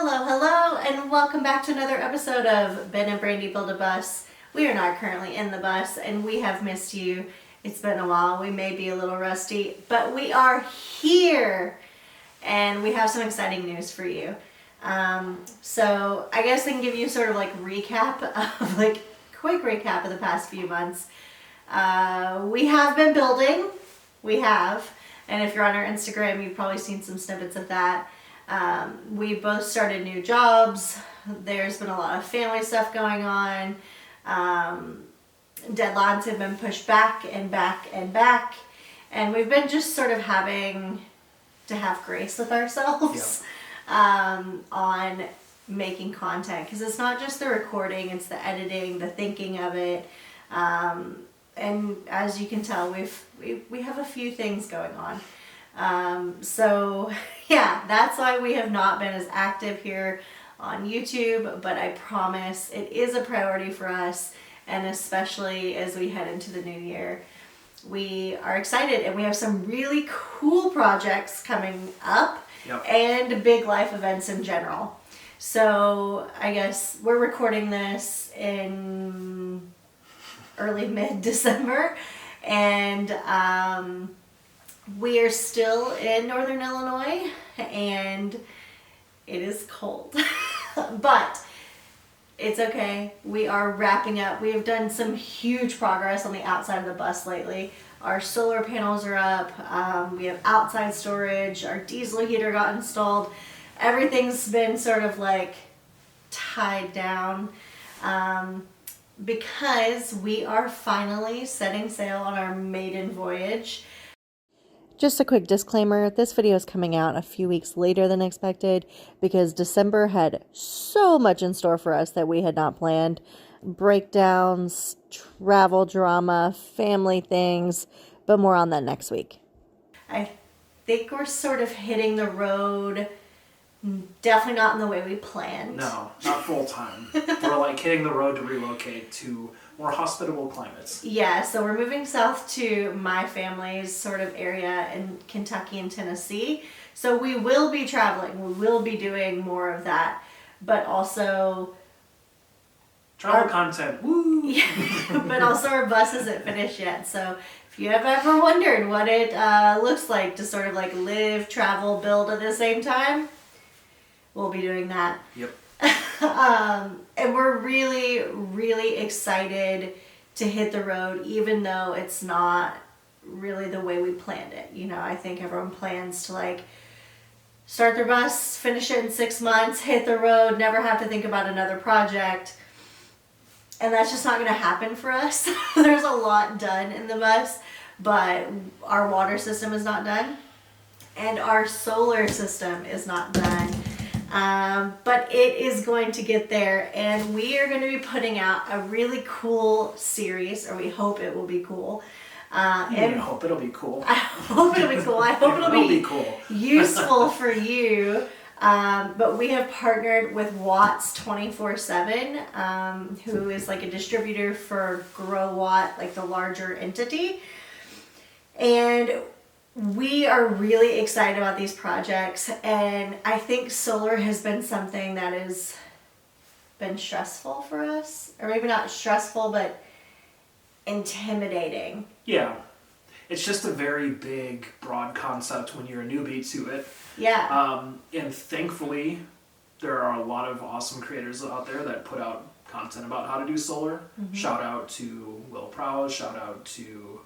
Hello, hello, and welcome back to another episode of Ben and Brandi Build a Bus. We are not currently in the bus, and we have missed you. It's been a while. We may be a little rusty, but we are here, and we have some exciting news for you. So I guess I can give you sort of like recap of quick recap of the past few months. We have been building. We have. And if you're on our Instagram, you've probably seen some snippets of that. We both started new jobs. There's been a lot of family stuff going on. Deadlines have been pushed back and back and back. And we've been just sort of having to have grace with ourselves on making content. Because it's not just the recording, it's the editing, the thinking of it. And as you can tell, we have a few things going on. So yeah, that's why we have not been as active here on YouTube, but I promise it is a priority for us, and especially as we head into the new year. We are excited, and we have some really cool projects coming up and big life events in general. So I guess we're recording this in early mid-December, and we are still in Northern Illinois, and it is cold, but it's okay. We are wrapping up. We have done some huge progress on the outside of the bus lately. Our solar panels are up. We have outside storage. Our diesel heater got installed. Everything's been sort of like tied down. Because we are finally setting sail on our maiden voyage. Just a quick disclaimer, this video is coming out a few weeks later than expected because December had so much in store for us that we had not planned. Breakdowns, travel drama, family things, but more on that next week. I think we're sort of hitting the road. Definitely not in the way we planned. No, not full time. We're like hitting the road to relocate to more hospitable climates. Yeah, so we're moving south to my family's sort of area in Kentucky and Tennessee. So we will be traveling. We will be doing more of that. But also travel content. Woo! Yeah, but also our bus isn't finished yet. So if you have ever wondered what it looks like to sort of like live, travel, build at the same time, we'll be doing that. Yep. And we're really, really excited to hit the road, even though it's not really the way we planned it. You know, I think everyone plans to like start their bus, finish it in 6 months, hit the road, never have to think about another project. And that's just not going to happen for us. There's a lot done in the bus, but our water system is not done. And our solar system is not done. But it is going to get there, and we are going to be putting out a really cool series, or we hope it will be cool. And I hope it'll be cool. I hope it'll be cool. I hope it'll be cool. Useful for you. But we have partnered with Watts 24/7, who is like a distributor for Grow Watt, like the larger entity. And we are really excited about these projects, and I think solar has been something that has been stressful for us, or maybe not stressful, but intimidating. Yeah, it's just a very big, broad concept when you're a newbie to it. Yeah. And thankfully, there are a lot of awesome creators out there that put out content about how to do solar. Mm-hmm. Shout out to Will Prowse, shout out to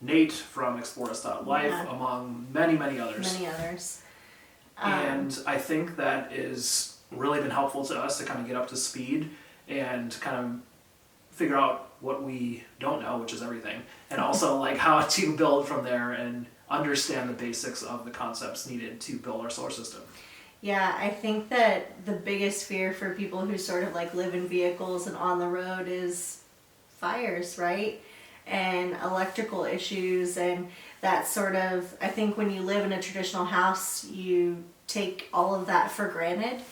Nate from Explorus.life, among many, many others. Many others. And I think that is really been helpful to us to kind of get up to speed and kind of figure out what we don't know, which is everything, and also like how to build from there and understand the basics of the concepts needed to build our solar system. Yeah, I think that the biggest fear for people who sort of like live in vehicles and on the road is fires, right? And electrical issues, and that sort of, I think when you live in a traditional house, you take all of that for granted.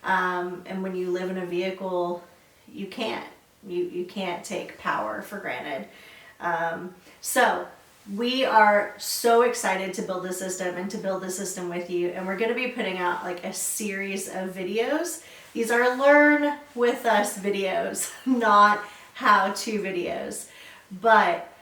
And when you live in a vehicle, you can't. You can't take power for granted. So we are so excited to build this system and to build this system with you. And we're going to be putting out like a series of videos. These are learn with us videos, not how-to videos. But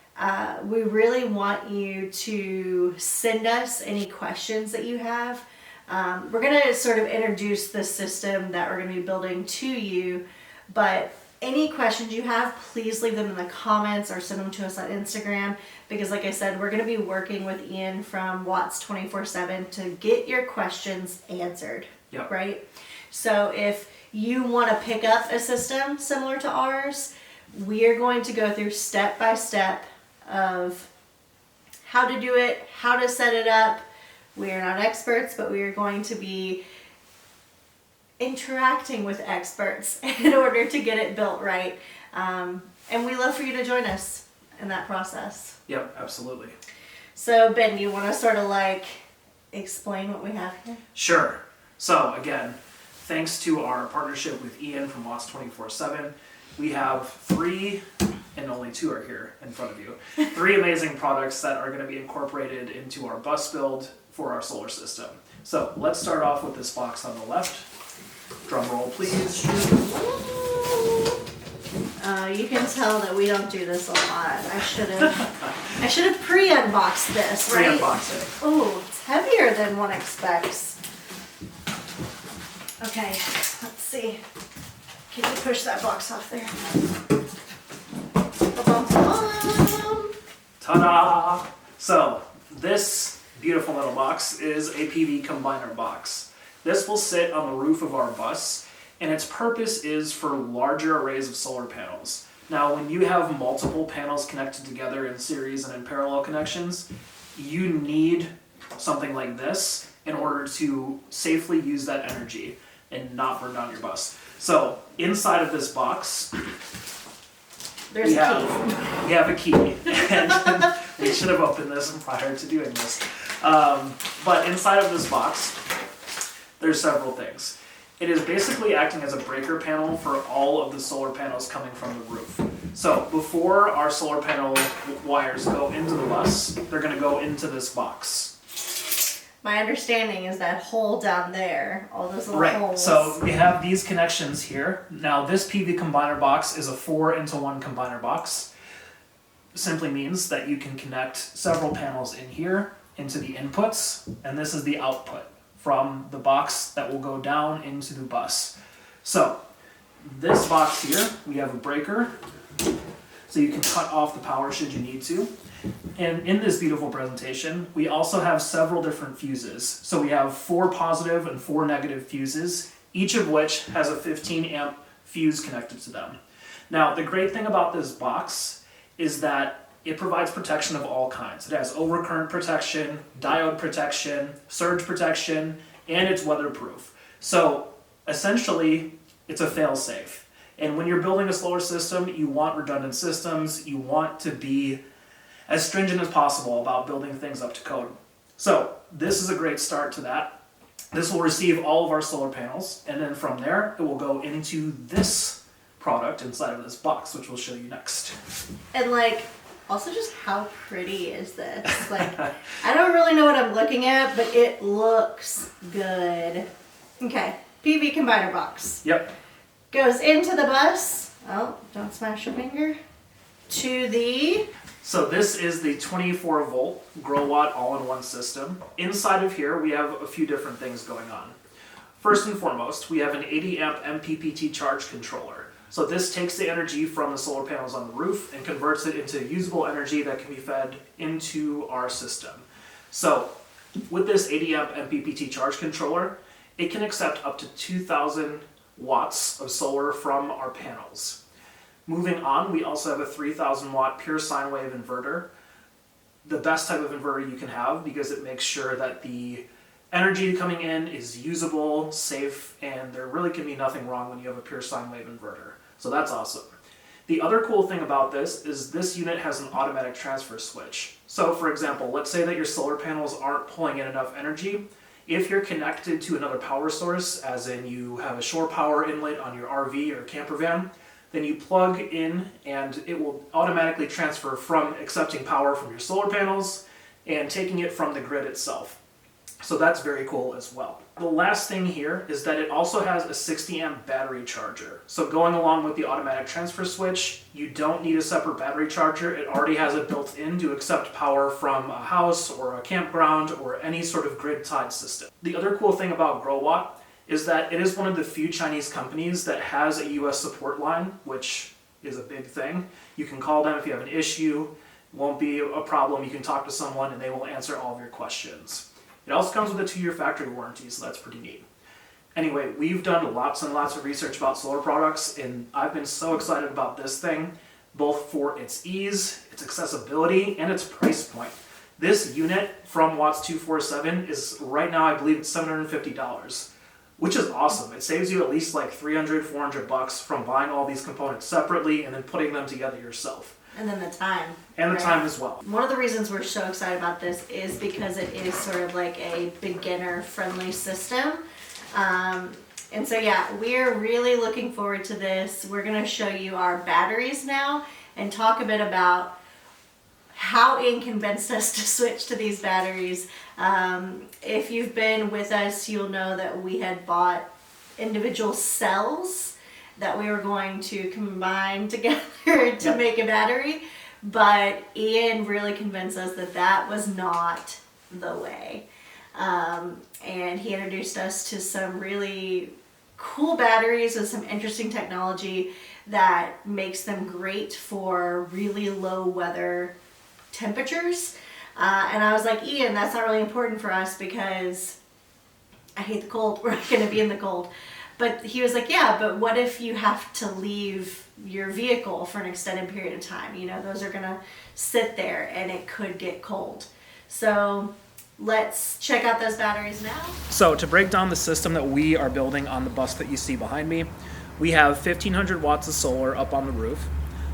we really want you to send us any questions that you have. We're going to sort of introduce the system that we're going to be building to you, but any questions you have, please leave them in the comments or send them to us on Instagram, because like I said, we're going to be working with Ian from Watts 24/7 to get your questions answered. Yep. Right? So if you want to pick up a system similar to ours, we are going to go through step by step of how to do it, how to set it up. We are not experts, but we are going to be interacting with experts in order to get it built right. And we love for you to join us in that process. Yep, absolutely. So Ben, you want to sort of like explain what we have here? Sure. So again, thanks to our partnership with Ian from Watts 24/7, we have 3, and only 2 are here in front of you, 3 amazing products that are going to be incorporated into our bus build for our solar system. So let's start off with this box on the left. Drum roll, please. You can tell that we don't do this a lot. I should have pre-unboxed this, right? Pre-unboxing. Oh, it's heavier than one expects. Okay, let's see. Can you push that box off there? Ba-bum-bum. Ta-da! So this beautiful little box is a PV combiner box. This will sit on the roof of our bus, and its purpose is for larger arrays of solar panels. Now, when you have multiple panels connected together in series and in parallel connections, you need something like this in order to safely use that energy and not burn down your bus. So, inside of this box, we have a key, and we should have opened this prior to doing this. But inside of this box, there's several things. It is basically acting as a breaker panel for all of the solar panels coming from the roof. So before our solar panel wires go into the bus, they're going to go into this box. My understanding is that hole down there, all those little Right. holes. So we have these connections here. Now this PV combiner box is a 4-into-1 combiner box. Simply means that you can connect several panels in here into the inputs, and this is the output from the box that will go down into the bus. So this box here, we have a breaker, so you can cut off the power should you need to. And in this beautiful presentation, we also have several different fuses. So we have 4 positive and 4 negative fuses, each of which has a 15 amp fuse connected to them. Now, the great thing about this box is that it provides protection of all kinds. It has overcurrent protection, diode protection, surge protection, and it's weatherproof. So essentially, it's a fail-safe. And when you're building a solar system, you want redundant systems. You want to be as stringent as possible about building things up to code. So this is a great start to that. This will receive all of our solar panels, and then from there, it will go into this product inside of this box, which we'll show you next. And like, also just how pretty is this? Like, I don't really know what I'm looking at, but it looks good. Okay, PV combiner box. Yep. Goes into the bus. Oh, don't smash your finger. To the... So this is the 24 volt grow watt all-in-one system. Inside of here, we have a few different things going on. First and foremost, we have an 80 amp MPPT charge controller. So this takes the energy from the solar panels on the roof and converts it into usable energy that can be fed into our system. So with this 80 amp MPPT charge controller, it can accept up to 2,000 watts of solar from our panels. Moving on, we also have a 3,000 watt pure sine wave inverter. The best type of inverter you can have because it makes sure that the energy coming in is usable, safe, and there really can be nothing wrong when you have a pure sine wave inverter. So that's awesome. The other cool thing about this is this unit has an automatic transfer switch. So for example, let's say that your solar panels aren't pulling in enough energy. If you're connected to another power source, as in you have a shore power inlet on your RV or camper van, then you plug in and it will automatically transfer from accepting power from your solar panels and taking it from the grid itself. So that's very cool as well. The last thing here is that it also has a 60 amp battery charger. So going along with the automatic transfer switch, you don't need a separate battery charger. It already has it built in to accept power from a house or a campground or any sort of grid tied system. The other cool thing about GrowWatt is that it is one of the few Chinese companies that has a US support line, which is a big thing. You can call them if you have an issue. It won't be a problem. You can talk to someone and they will answer all of your questions. It also comes with a 2-year factory warranty, so that's pretty neat. Anyway, we've done lots and lots of research about solar products, and I've been so excited about this thing, both for its ease, its accessibility, and its price point. This unit from Watts 247 is right now, I believe it's $750, which is awesome. It saves you at least like $300-400 from buying all these components separately and then putting them together yourself. And then the time. And the right? time as well. One of the reasons we're so excited about this is because it is sort of like a beginner-friendly system. And so yeah, we're really looking forward to this. We're going to show you our batteries now and talk a bit about how Ian convinced us to switch to these batteries. If you've been with us, you'll know that we had bought individual cells that we were going to combine together to make a battery, but Ian really convinced us that that was not the way. And he introduced us to some really cool batteries with some interesting technology that makes them great for really low weather temperatures. And I was like, Ian, that's not really important for us because I hate the cold. We're not going to be in the cold. But he was like, yeah, but what if you have to leave your vehicle for an extended period of time? You know, those are going to sit there and it could get cold. So let's check out those batteries now. So to break down the system that we are building on the bus that you see behind me, we have 1500 watts of solar up on the roof.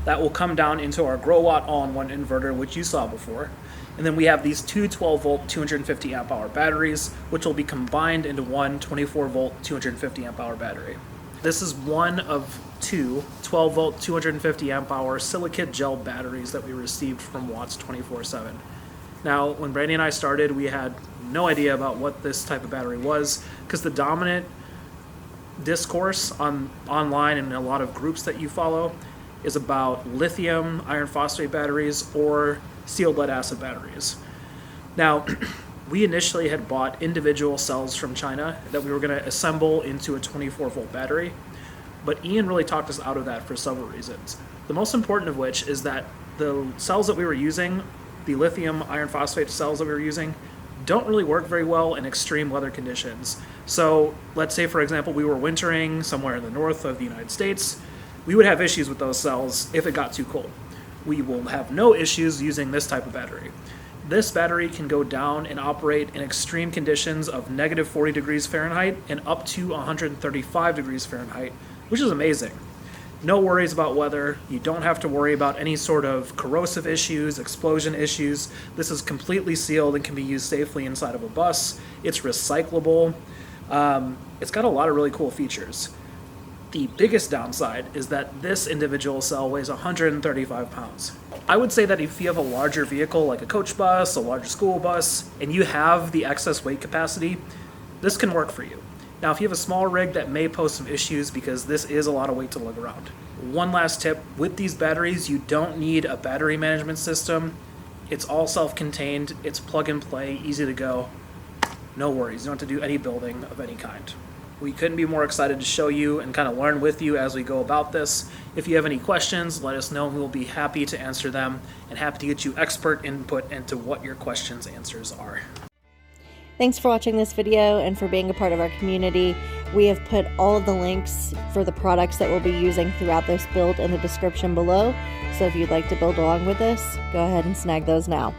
That will come down into our GrowWatt all-in-one inverter, which you saw before. And then we have these two 12-volt, 250 amp hour batteries, which will be combined into one 24-volt, 250 amp hour battery. This is one of two 12-volt, 250 amp hour Silicate Gel batteries that we received from Watts 24/7. Now, when Brandi and I started, we had no idea about what this type of battery was, because the dominant discourse online and in a lot of groups that you follow is about lithium iron phosphate batteries or sealed lead acid batteries. Now, we initially had bought individual cells from China that we were going to assemble into a 24-volt battery, but Ian really talked us out of that for several reasons. The most important of which is that the cells that we were using, the lithium iron phosphate cells that we were using, don't really work very well in extreme weather conditions. So let's say, for example, we were wintering somewhere in the north of the United States, we would have issues with those cells if it got too cold. We will have no issues using this type of battery. This battery can go down and operate in extreme conditions of negative 40 degrees Fahrenheit and up to 135 degrees Fahrenheit, which is amazing. No worries about weather. You don't have to worry about any sort of corrosive issues, explosion issues. This is completely sealed and can be used safely inside of a bus. It's recyclable. It's got a lot of really cool features. The biggest downside is that this individual cell weighs 135 pounds. I would say that if you have a larger vehicle like a coach bus, a larger school bus, and you have the excess weight capacity, this can work for you. Now, if you have a small rig, that may pose some issues because this is a lot of weight to lug around. One last tip, with these batteries, you don't need a battery management system. It's all self-contained, it's plug and play, easy to go. No worries, you don't have to do any building of any kind. We couldn't be more excited to show you and kind of learn with you as we go about this. If you have any questions, let us know and we'll be happy to answer them and happy to get you expert input into what your questions' answers are. Thanks for watching this video and for being a part of our community. We have put all of the links for the products that we'll be using throughout this build in the description below. So if you'd like to build along with us, go ahead and snag those now.